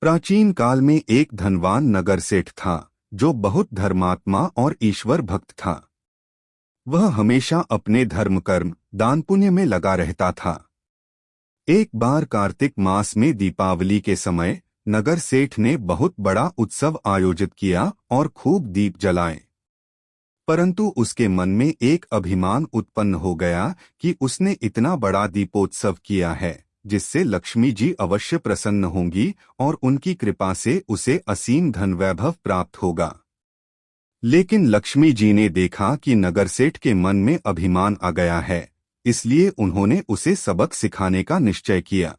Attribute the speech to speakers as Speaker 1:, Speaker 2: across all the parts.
Speaker 1: प्राचीन काल में एक धनवान नगर सेठ था जो बहुत धर्मात्मा और ईश्वर भक्त था। वह हमेशा अपने धर्म कर्म दान पुण्य में लगा रहता था। एक बार कार्तिक मास में दीपावली के समय नगर सेठ ने बहुत बड़ा उत्सव आयोजित किया और खूब दीप जलाए। परंतु उसके मन में एक अभिमान उत्पन्न हो गया कि उसने इतना बड़ा दीपोत्सव किया है जिससे लक्ष्मी जी अवश्य प्रसन्न होंगी और उनकी कृपा से उसे असीम धन वैभव प्राप्त होगा। लेकिन लक्ष्मी जी ने देखा कि नगर सेठ के मन में अभिमान आ गया है, इसलिए उन्होंने उसे सबक सिखाने का निश्चय किया।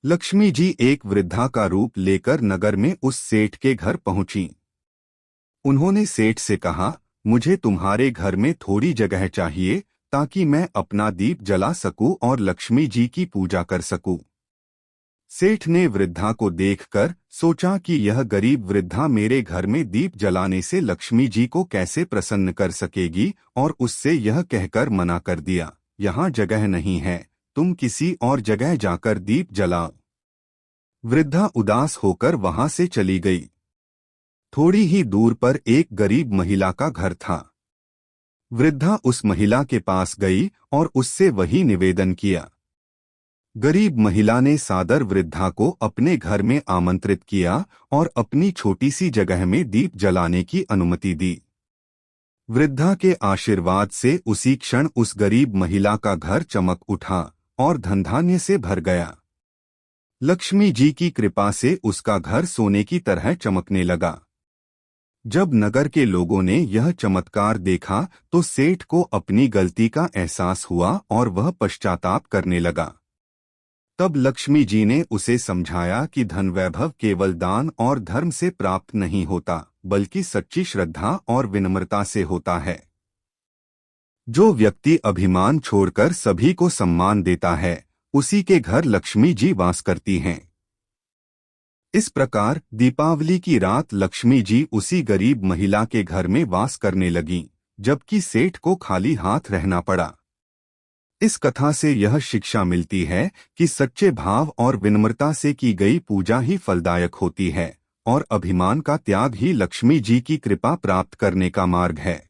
Speaker 1: लक्ष्मी जी एक वृद्धा का रूप लेकर नगर में उस सेठ के घर पहुंची। उन्होंने सेठ से कहा, मुझे तुम्हारे घर में थोड़ी जगह चाहिए ताकि मैं अपना दीप जला सकूं और लक्ष्मी जी की पूजा कर सकूं। सेठ ने वृद्धा को देखकर सोचा कि यह गरीब वृद्धा मेरे घर में दीप जलाने से लक्ष्मी जी को कैसे प्रसन्न कर सकेगी, और उससे यह कहकर मना कर दिया, यहाँ जगह नहीं है, तुम किसी और जगह जाकर दीप जलाओ। वृद्धा उदास होकर वहां से चली गई। थोड़ी ही दूर पर एक गरीब महिला का घर था। वृद्धा उस महिला के पास गई और उससे वही निवेदन किया। गरीब महिला ने सादर वृद्धा को अपने घर में आमंत्रित किया और अपनी छोटी सी जगह में दीप जलाने की अनुमति दी। वृद्धा के आशीर्वाद से उसी क्षण उस गरीब महिला का घर चमक उठा और धनधान्य से भर गया। लक्ष्मी जी की कृपा से उसका घर सोने की तरह चमकने लगा। जब नगर के लोगों ने यह चमत्कार देखा तो सेठ को अपनी गलती का एहसास हुआ और वह पश्चाताप करने लगा। तब लक्ष्मी जी ने उसे समझाया कि धन वैभव केवल दान और धर्म से प्राप्त नहीं होता, बल्कि सच्ची श्रद्धा और विनम्रता से होता है। जो व्यक्ति अभिमान छोड़कर सभी को सम्मान देता है, उसी के घर लक्ष्मी जी वास करती हैं। इस प्रकार दीपावली की रात लक्ष्मी जी उसी गरीब महिला के घर में वास करने लगीं, जबकि सेठ को खाली हाथ रहना पड़ा। इस कथा से यह शिक्षा मिलती है कि सच्चे भाव और विनम्रता से की गई पूजा ही फलदायक होती है और अभिमान का त्याग ही लक्ष्मी जी की कृपा प्राप्त करने का मार्ग है।